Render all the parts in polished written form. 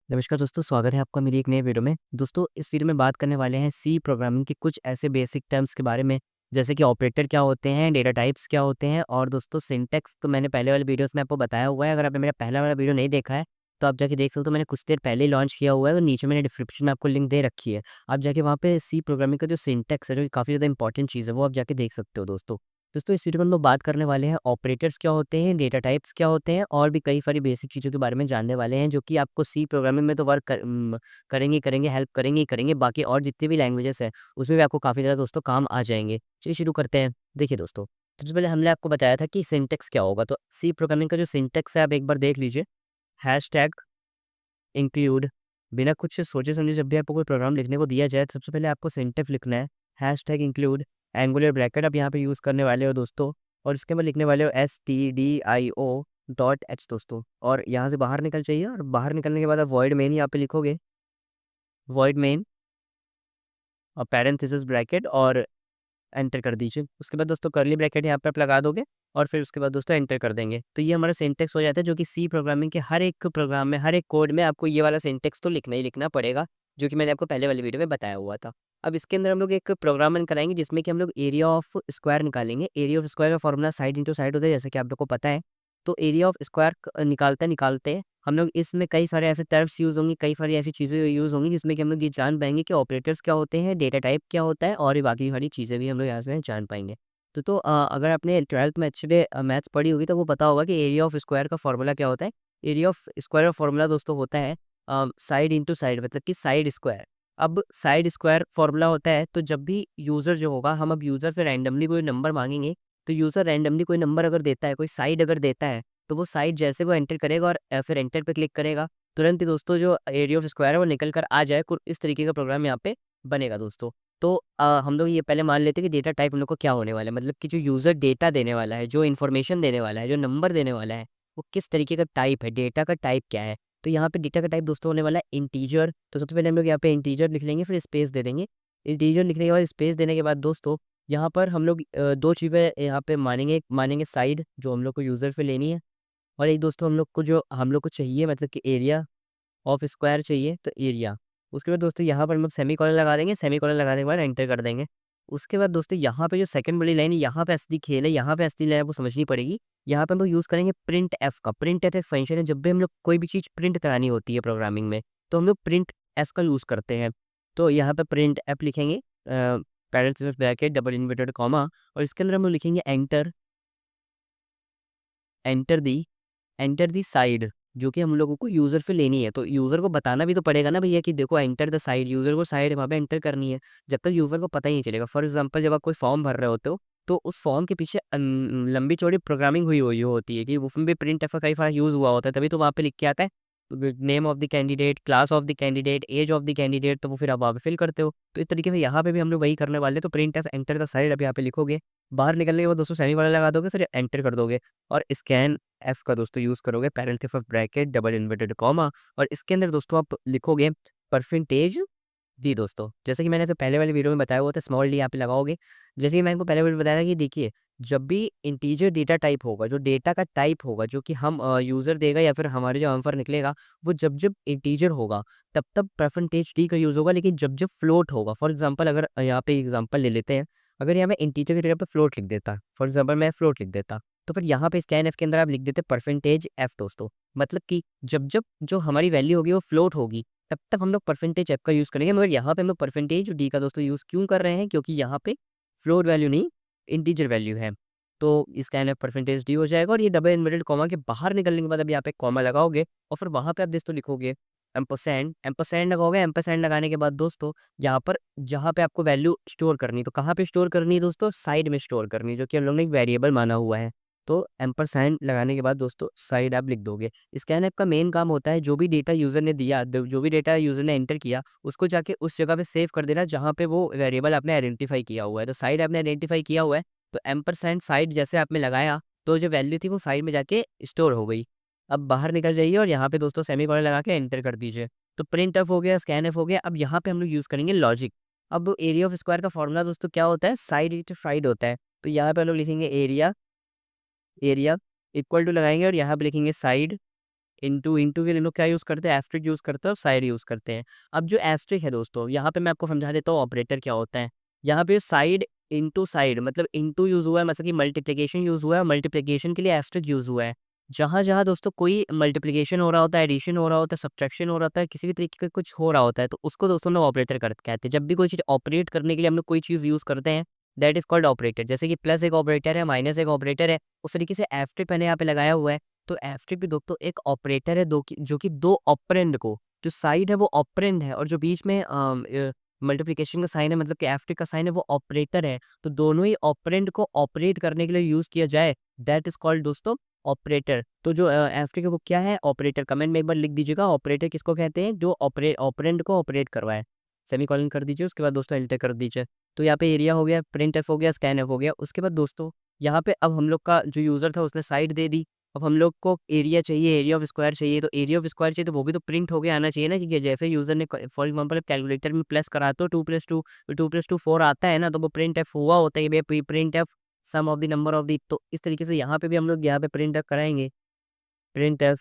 नमस्कार दोस्तों, स्वागत है आपका मेरी एक नए वीडियो में। दोस्तों, इस वीडियो में बात करने वाले हैं सी प्रोग्रामिंग के कुछ ऐसे बेसिक टर्म्स के बारे में, जैसे कि ऑपरेटर क्या होते हैं, डेटा टाइप्स क्या होते हैं और दोस्तों सिंटैक्स तो मैंने पहले वाले वीडियोस में आपको बताया हुआ है। अगर आपने मेरा पहला वाला वीडियो नहीं देखा है, तो आप जाके देख सकते हो। तो मैंने कुछ देर पहले ही लॉन्च किया हुआ है और नीचे मैंने डिस्क्रिप्शन में आपको लिंक दे रखी है। आप जाके वहाँ पे सी प्रोग्रामिंग का जो सिंटैक्स है, जो काफ़ी ज़्यादा इंपॉर्टेंट चीज़ है, वो आप जाके देख सकते हो दोस्तों। दोस्तों, इस वीडियो में हम लोग बात करने वाले हैं ऑपरेटर्स क्या होते हैं, डेटा टाइप्स क्या होते हैं और भी कई सारी बेसिक चीज़ों के बारे में जानने वाले हैं, जो कि आपको सी प्रोग्रामिंग में तो करेंगे ही करेंगे, हेल्प करेंगे ही करेंगे। बाकी और जितनी भी लैंग्वेजेस है, उसमें भी आपको काफ़ी ज़्यादा दोस्तों काम आ जाएँगे। चलिए शुरू करते हैं। देखिए दोस्तों, सबसे पहले हमने आपको बताया था कि सिंटैक्स क्या होगा, तो सी प्रोग्रामिंग का जो सिंटैक्स है आप एक बार देख लीजिए। हैशटैग इंक्लूड, बिना कुछ सोचे-समझे जब भी आपको कोई प्रोग्राम लिखने को दिया जाए, तो सबसे पहले आपको सिंटैक्स लिखना है। हैशटैग इंक्लूड, एंगुलर ब्रैकेट आप यहाँ पे यूज़ करने वाले हो दोस्तों, और इसके बाद लिखने वाले हो stdio डॉट h दोस्तों, और यहाँ से बाहर निकल चाहिए और बाहर निकलने के बाद आप वॉइड मेन यहाँ पे लिखोगे। वॉइड मेन और पैरेंथेसिस ब्रैकेट और एंटर कर दीजिए। उसके बाद दोस्तों कर्ली ब्रैकेट यहाँ पे आप लगा दोगे और फिर उसके बाद दोस्तों एंटर कर देंगे। तो ये हमारा सिंटैक्स हो जाता है, जो कि सी प्रोग्रामिंग के हर एक प्रोग्राम में, हर एक कोड में आपको ये वाला सिंटैक्स तो लिखना ही लिखना पड़ेगा, जो कि मैंने आपको पहले वाली वीडियो में बताया हुआ था। अब इसके अंदर हम लोग एक प्रोग्राम रन कराएँगे, जिसमें कि हम लोग एरिया ऑफ स्क्वायर निकालेंगे। एरिया ऑफ स्क्वायर का फॉर्मूला साइड इंटू साइड होता है, जैसे कि आप लोग को पता है। तो एरिया ऑफ स्क्वायर निकालते हम लोग इसमें कई सारे ऐसे टर्म्स यूज़ होंगी, कई सारी ऐसी चीज़ें यूज़ होंगी, जिसमें कि हम लोग ये जान पाएँगे कि ऑपरेटर्स क्या होते हैं, डेटा टाइप क्या होता है और ये बाकी सारी चीज़ें भी हम लोग यहाँ से जान पाएँगे। अगर आपने 12th में अच्छे से मैथ्स पढ़ी होगी, तो वो पता होगा कि एरिया ऑफ स्क्वायर का फॉर्मूला क्या होता है। एरिया ऑफ स्क्वायर का फॉर्मूला दोस्तों होता है साइड इंटू साइड, मतलब कि साइड स्क्वायर। अब साइड स्क्वायर फॉर्मूला होता है, तो जब भी यूज़र जो होगा, हम अब यूज़र से रैंडमली कोई नंबर माँगेंगे, तो यूज़र रैंडमली कोई नंबर अगर देता है, कोई साइड अगर देता है, तो वो साइड जैसे वो एंटर करेगा और फिर एंटर पे क्लिक करेगा, तुरंत ही दोस्तों जो एरिया ऑफ स्क्वायर है वो निकल कर आ जाए। कुछ इस तरीके का प्रोग्राम यहाँ पे बनेगा दोस्तों। हम लोग ये पहले मान लेते हैं कि डेटा टाइप हम लोग को क्या होने वाला है, मतलब कि जो यूज़र डेटा देने वाला है, जो इन्फॉर्मेशन देने वाला है, जो नंबर देने वाला है, वो किस तरीके का टाइप है, डेटा का टाइप क्या है। तो यहाँ पे डेटा का टाइप दोस्तों होने वाला है इंटीजर। तो सबसे पहले हम लोग यहाँ पे इंटीजर लिख लेंगे, फिर स्पेस दे देंगे। इंटीजर लिखने के बाद स्पेस देने के बाद दोस्तों, यहाँ पर हम लोग 2 चीज़ें यहाँ पे मानेंगे। एक मानेंगे साइड, जो हम लोग को यूज़र से लेनी है, और एक दोस्तों हम लोग को चाहिए, मतलब कि एरिया ऑफ स्क्वायर चाहिए, तो एरिया। उसके बाद दोस्तों यहाँ पर हम लोग सेमीकोलन लगा देंगे, सेमीकोलन लगाने के बाद एंटर कर देंगे। उसके बाद दोस्तों यहाँ पे जो सेकंड वाली लाइन है, यहाँ पे असली खेल है, यहाँ पे असली लाइन आपको समझनी पड़ेगी। यहाँ पे हम लोग यूज़ करेंगे प्रिंट एफ का। प्रिंट एफ एक फंक्शन है, जब भी हम लोग कोई भी चीज़ प्रिंट करानी होती है प्रोग्रामिंग में, तो हम लोग प्रिंट एस का यूज़ करते हैं। तो यहाँ पे प्रिंट एफ लिखेंगे, parenthesis bracket double inverted comma, और इसके अंदर हम लोग लिखेंगे enter, enter the enter the side, जो कि हम लोगों को यूज़र से लेनी है। तो यूज़र को बताना भी तो पड़ेगा ना भैया कि देखो एंटर द साइड, यूज़र को साइड वहाँ पे एंटर करनी है। जब तक यूज़र को पता ही नहीं चलेगा। फॉर एग्ज़ाम्पल, जब आप कोई फॉर्म भर रहे होते हो, तो उस फॉर्म के पीछे लंबी चौड़ी प्रोग्रामिंग हुई हुई होती है कि उसमें भी प्रिंट एफ का कई बार यूज़ हुआ होता है, तभी तो वहाँ पे लिख के आता है name of the candidate, class of the candidate, age of the candidate, तो वो फिर आप वहाँ पे फिल करते हो। तो इस तरीके से यहाँ पे भी हम लोग वही करने वाले हैं। तो print F enter the side अब यहाँ पे लिखोगे, बाहर निकलने के बाद दोस्तों सेमीकोलन लगा दोगे, फिर एंटर कर दोगे, और स्कैन एफ का दोस्तों यूज़ करोगे, parenthesis of bracket double inverted comma, और इसके अंदर दोस्तों आप लिखोगे परसेंटेज डी दोस्तों। जैसे कि मैंने तो पहले वाली वीडियो में बताया हुआ था, स्मॉल डी यहाँ पे लगाओगे। जैसे कि मैंने आपको पहले वीडियो में बताया था कि देखिए, जब भी इंटीजर डेटा टाइप होगा, जो डेटा का टाइप होगा, जो कि हम यूज़र देगा या फिर हमारे जो आंसर निकलेगा, वो जब जब इंटीजर होगा, तब तब परसेंटेज डी का यूज़ होगा। लेकिन जब जब फ्लोट होगा, फॉर एग्जाम्पल अगर यहाँ पे एग्जाम्पल ले लेते हैं, अगर यहाँ मैं इंटीजर की जगह पे फ्लोट लिख देता, फॉर एग्जाम्पल मैं फ्लोट लिख देता, तो फिर यहाँ पे स्कैन एफ के अंदर आप लिख देते परसेंटेज एफ दोस्तों। मतलब कि जब जब जो हमारी वैल्यू होगी वो फ्लोट होगी, तब तक हम लोग परसेंटेज एफ का यूज़ करेंगे। मगर यहाँ पे हम लोग परसेंटेज डी का दोस्तों यूज़ क्यों कर रहे हैं, क्योंकि यहाँ पे फ्लोट वैल्यू नहीं, इंटीजर वैल्यू है। तो इसका एन एफ परसेंटेज डी हो जाएगा, और ये डबल इन्वर्टेड कॉमा के बाहर निकलने के बाद अब यहाँ पे कॉमा लगाओगे, और फिर वहाँ पे आप दोस्तों लिखोगे एम्परसैंड। एम्परसैंड लगाओगे, एम्परसैंड लगाने के बाद दोस्तों यहाँ पर जहाँ पे आपको वैल्यू स्टोर करनी है, तो कहाँ पे स्टोर करनी है दोस्तों, साइड में स्टोर करनी है, जो कि हम लोग ने एक वेरिएबल माना हुआ है। तो एम्परसैंड लगाने के बाद दोस्तों साइड आप लिख दोगे। स्कैन ऐप का मेन काम होता है, जो भी डेटा यूज़र ने दिया, जो भी डेटा यूज़र ने एंटर किया, उसको जाके उस जगह पे सेव कर देना जहाँ पे वो वेरिएबल आपने आइडेंटिफाई किया हुआ है। तो साइड आपने आइडेंटिफाई किया हुआ है, तो एम्परसैंड साइड जैसे आपने लगाया, तो जो वैल्यू थी वो साइड में जाके स्टोर हो गई। अब बाहर निकल जाइए और यहाँ पे दोस्तों सेमीकोलन लगा के एंटर कर दीजिए। तो प्रिंट एफ हो गया, स्कैन एफ हो गया। अब यहाँ पे हम लोग यूज़ करेंगे लॉजिक। अब एरिया ऑफ स्क्वायर का फॉर्मूला दोस्तों क्या होता है, साइड इंटू साइड होता है। तो यहाँ पे हम लोग लिखेंगे एरिया, एरिया इक्वल टू लगाएंगे और यहाँ पे लिखेंगे साइड, इंटू इंटू के लिए लोग क्या यूज़ करते हैं, एस्टेरिक यूज़ करते हैं और साइड यूज़ करते हैं। अब जो एस्टेरिक है दोस्तों, यहाँ पे मैं आपको समझा देता हूँ ऑपरेटर क्या होता है। यहाँ पे साइड इंटू साइड मतलब इंटू यूज़ हुआ है, मतलब कि मल्टीप्लिकेशन यूज़ हुआ है, मल्टीप्लिकेशन के लिए एस्टेरिक यूज़ हुआ है। जहाँ-जहाँ दोस्तों कोई मल्टीप्लिकेशन हो रहा होता है, एडिशन हो रहा होता है, सब्ट्रैक्शन हो रहा होता है, किसी भी तरीके का कुछ हो रहा होता है, तो उसको दोस्तों हम ऑपरेटर कहते हैं। जब भी कोई चीज़ ऑपरेट करने के लिए हम लोग कोई चीज़ यूज़ करते हैं, दैट इज़ कॉल्ड ऑपरेटर। जैसे कि प्लस एक ऑपरेटर है, माइनस एक ऑपरेटर है, उस तरीके से एस्टेरिक मैंने यहाँ पे लगाया हुआ है। तो एस्टेरिक भी दोस्तों एक ऑपरेटर है, जो कि 2 ऑपरेंड को, जो साइड है वो ऑपरेंड है और जो बीच में मल्टीप्लिकेशन का साइन है, मतलब कि एस्टेरिक का साइन है, वो ऑपरेटर है। तो दोनों ही ऑपरेंड को ऑपरेट करने के लिए यूज़ किया जाए, दैट इज़ कॉल्ड दोस्तों ऑपरेटर। तो जो एस्टेरिक है वो क्या है, ऑपरेटर। कमेंट में एक बार लिख दीजिएगा, ऑपरेटर किसको कहते हैं, जो ऑपरेंड को ऑपरेट करवाए। सेमीकोलन कर दीजिए, उसके बाद दोस्तों एंटर कर दीजिए। तो यहाँ पे एरिया हो गया, प्रिंटफ हो गया, स्कैनफ हो गया। उसके बाद दोस्तों यहाँ पे अब हम लोग का जो यूज़र था उसने साइड दे दी। अब हम लोग को एरिया चाहिए, एरिया ऑफ स्क्वायर चाहिए। तो एरिया ऑफ स्क्वायर चाहिए तो वो भी तो प्रिंट होके आना चाहिए ना, क्योंकि जैसे यूज़र ने फॉर एग्जांपल कैलकुलेटर में प्लस करा तो 2 + 2 4 आता है ना, तो वो प्रिंट एफ हुआ होता है, भैया printf sum of the number of the. तो इस तरीके से यहाँ पे भी हम लोग यहाँ पे प्रिंट एफ कराएंगे। Print F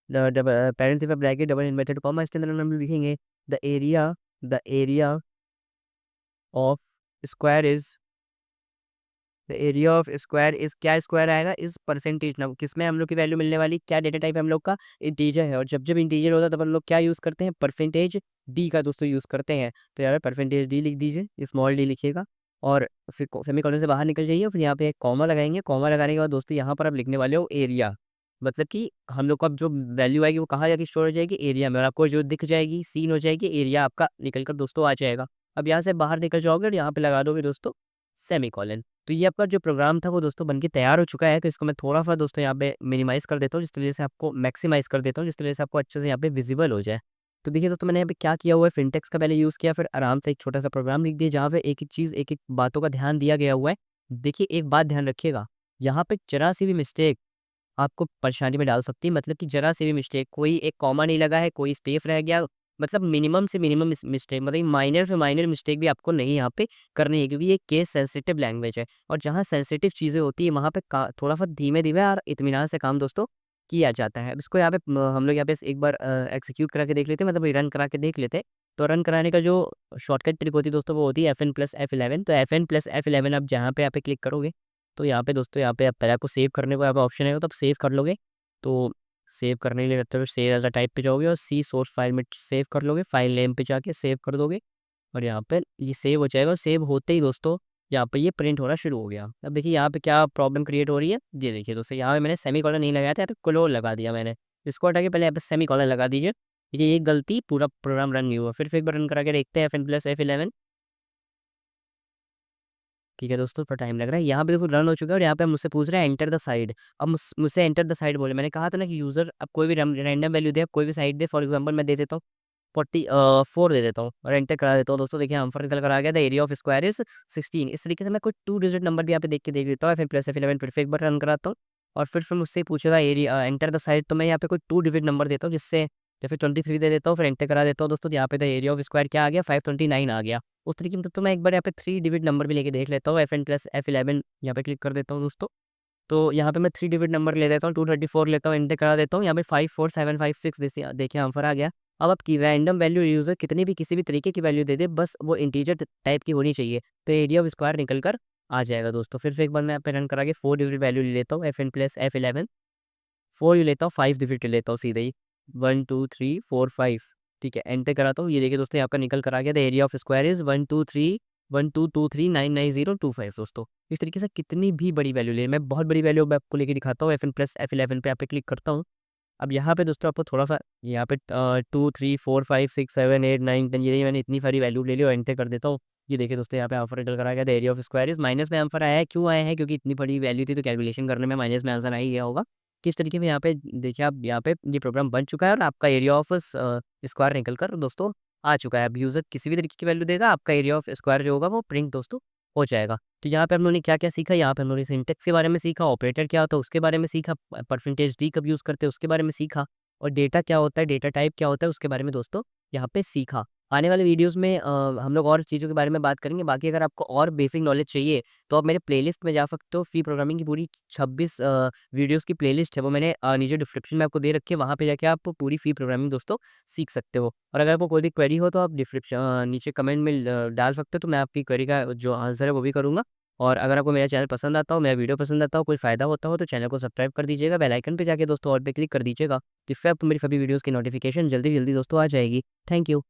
parenthesis bracket double inverted comma, इसके अंदर हम लिखेंगे the area of square is the area of square is, क्या स्क्वायर आएगा, इस परसेंटेज ना, किसमें हम लोग की वैल्यू मिलने वाली, क्या डेटा टाइप है हम लोग का, इंटीजर है। और जब जब इंटीजर होता है तब हम लोग क्या यूज़ करते हैं, परसेंटेज डी का दोस्तों यूज़ करते हैं। तो यहाँ पे परसेंटेज डी लिख दीजिए, स्मॉल डी लिखिएगा और फिर सेमीकोलन से बाहर निकल जाइए। फिर यहाँ पे एक कॉमा लगाएंगे, कॉमा लगाने के बाद दोस्तों यहाँ पर आप लिखने वाले हो एरिया। मतलब कि हम लोग को अब जो वैल्यू आएगी वो कहाँ जाके स्टोर हो जाएगी, एरिया में। और आपको जो दिख जाएगी, सीन हो जाएगी, एरिया आपका निकल कर दोस्तों आ जाएगा। अब यहाँ से बाहर निकल जाओगे और यहाँ पे लगा दोगे दोस्तों सेमीकोलन। तो ये आपका जो प्रोग्राम था वो दोस्तों बनके तैयार हो चुका है। तो इसको मैं थोड़ा-सा दोस्तों यहाँ पे मिनिमाइज़ कर देता हूँ, जिस तरीके से आपको मैक्सिमाइज़ कर देता हूँ, जिस तरीके से आपको अच्छे से यहाँ पे विज़िबल हो जाए। तो देखिए दोस्तों, मैंने यहाँ पे क्या किया हुआ है, सिंटैक्स का पहले यूज़ किया, फिर आराम से एक छोटा-सा प्रोग्राम लिख दिया, जहाँ पे एक-एक चीज़, एक-एक बातों का ध्यान दिया गया हुआ है। देखिए, एक बात ध्यान रखिएगा, यहाँ पे ज़रा-सी भी मिस्टेक आपको परेशानी में डाल सकती है। मतलब कि ज़रा-सी भी मिस्टेक, कोई एक कॉमा नहीं लगा है, कोई स्पेस रह गया, मतलब मिनिमम से मिनिमम मिस्टेक, मतलब माइनर से माइनर मिस्टेक भी आपको नहीं यहाँ पे करनी है, क्योंकि ये केस सेंसिटिव लैंग्वेज है। और जहाँ सेंसिटिव चीज़ें होती है वहाँ पे थोड़ा-सा धीमे-धीमे और इत्मीनान से काम दोस्तों किया जाता है। अब इसको यहाँ पे हम लोग यहाँ पे एक बार एग्जीक्यूट करा के देख लेते हैं, मतलब रन करा के देख लेते हैं। तो रन कराने का जो शॉर्टकट ट्रिक होती है दोस्तों, वो होती है FN+F11। तो FN+F11 आप जहाँ पे यहाँ पे क्लिक करोगे, तो यहाँ पे दोस्तों, यहाँ पे आप पहले आपको सेव करने को यहाँ पे ऑप्शन है, तो आप सेव कर लोगे। तो सेव करने के लिए लगता है सेव एज़ अ टाइप पे जाओगे और सी सोर्स फाइल में सेव कर लोगे, फाइल नेम पे जाके सेव कर दोगे और यहाँ पे ये सेव हो जाएगा। और सेव होते ही दोस्तों यहाँ पे ये प्रिंट होना शुरू हो गया। अब देखिए यहाँ पे क्या प्रॉब्लम क्रिएट हो रही है, ये देखिए दोस्तों, यहाँ पे मैंने सेमीकोलन नहीं लगाया था, यहाँ पे क्लोन लगा दिया मैंने। इसको हटा के पहले यहाँ पे सेमीकोलन लगा दीजिए। ये एक गलती, पूरा प्रोग्राम रन नहीं हुआ। फिर से एक बार रन करा के देखते हैं, FN+F11। ठीक है दोस्तों, थोड़ा टाइम लग रहा है। यहाँ पे देखो रन हो चुका है और यहाँ पे मुझसे पूछ रहा है एंटर द साइड। अब मुझसे एंटर द साइड बोले, मैंने कहा था ना कि यूज़र अब कोई भी रैंडम वैल्यू दे, कोई भी साइड दे। फॉर एग्जांपल मैं दे देता हूँ 4 दे देता हूँ और एंटर करा देता हूँ दोस्तों। देखिए आंसर निकल कर आ गया, the area of square is 16। इस तरीके से मैं कोई 2 डिजिट नंबर भी यहाँ पे देख के देख लेता हूँ। FN+F11 फिर से एक बार रन कराता हूँ और फिर मुझसे पूछेगा एरिया एंटर द साइड। तो मैं यहाँ पे कोई 2 डिजिट नंबर देता हूँ, जिससे जैसे 23 दे देता हूँ, फिर एंटर करा देता हूँ दोस्तों। तो यहाँ पे द एरिया ऑफ स्क्वायर क्या आ गया, 529 आ गया। उस तरीके में तो मैं एक बार यहाँ पे 3 डिजिट नंबर भी लेके देख लेता हूँ। FN+F11 यहाँ पे क्लिक कर देता हूँ दोस्तों। तो यहाँ पे मैं 3 डिजिट नंबर ले लेता हूँ, 234 लेता हूँ, एंटर करा देता हूँ। यहाँ पे 54756 देखिए आंसर आ गया। अब आपकी रैंडम वैल्यू यूज़र कितनी भी किसी भी तरीके की वैल्यू दे दे, बस वो इंटीजर टाइप की होनी चाहिए। तो एरिया ऑफ स्क्वायर निकल कर आ जाएगा दोस्तों। फिर से एक बार मैं यहाँ पे रन करा के 4 डिजिट वैल्यू ले लेता हूँ, FN+F11 4 ही लेता हूँ, 5 डिजिट लेता हूँ सीधे ही, 1 2 3 4 5। ठीक है, एंटर कराता हूँ। ये देखिए दोस्तों, ये आपका निकल कर आ गया, the area of square is 123 दोस्तों। इस तरीके से कितनी भी बड़ी वैल्यू ले, मैं बहुत बड़ी वैल्यू मैं आपको लेके दिखाता हूँ। FN+F11 पे यहाँ पे क्लिक करता हूँ। अब यहाँ पे दोस्तों आपको थोड़ा सा यहाँ पे 2 3 4 5 6 7 8 9 10, ये मैंने इतनी सारी वैल्यू ले ली और एंटर कर देता हूँ। ये देखिए दोस्तों, यहाँ पे आंसर निकल कर आ गया, the area of square is minus में आंसर आया है। क्यों आया है, क्योंकि इतनी बड़ी वैल्यू थी तो कैलकुलेशन करने में माइनस में आंसर आ ही गया होगा। किस तरीके में यहाँ पे देखिए, आप यहाँ पे ये प्रोग्राम बन चुका है और आपका एरिया ऑफ स्क्वायर निकल कर दोस्तों आ चुका है। अब यूज़र किसी भी तरीके की वैल्यू देगा, आपका एरिया ऑफ स्क्वायर जो होगा वो प्रिंट दोस्तों हो जाएगा। तो यहाँ पे हम लोगों ने क्या-क्या सीखा, यहाँ पे हम लोगों ने सिंटैक्स के बारे में सीखा, ऑपरेटर क्या होता है उसके बारे में सीखा, परसेंटेज डी कब यूज़ करते हैं उसके बारे में सीखा और डेटा क्या होता है, डेटा टाइप क्या होता है उसके बारे में दोस्तों यहाँ पे सीखा। आने वाले वीडियोज़ में हम लोग और चीज़ों के बारे में बात करेंगे। बाकी अगर आपको और बेसिक नॉलेज चाहिए, तो आप मेरे प्लेलिस्ट में जा सकते हो। सी प्रोग्रामिंग की पूरी 26 वीडियोज़ की प्लेलिस्ट है, वो मैंने नीचे डिस्क्रिप्शन में आपको दे रखी है। वहाँ पे जाके आप पूरी सी प्रोग्रामिंग दोस्तों सीख सकते हो। और अगर आपको कोई भी क्वेरी हो, तो आप नीचे कमेंट में डाल सकते हो, तो मैं आपकी क्वेरी का जो आंसर है, वो भी करूँगा। और अगर आपको मेरा चैनल पसंद आता हो, मेरा वीडियो पसंद आता हो, कोई फ़ायदा होता हो, तो चैनल को सब्सक्राइब कर दीजिएगा। बेल आइकन पे जाके दोस्तों ऑल पे क्लिक कर दीजिएगा, जिससे आपको मेरी सभी वीडियोज़ की नोटिफ़िकेशन जल्दी-जल्दी दोस्तों आ जाएगी। Thank you.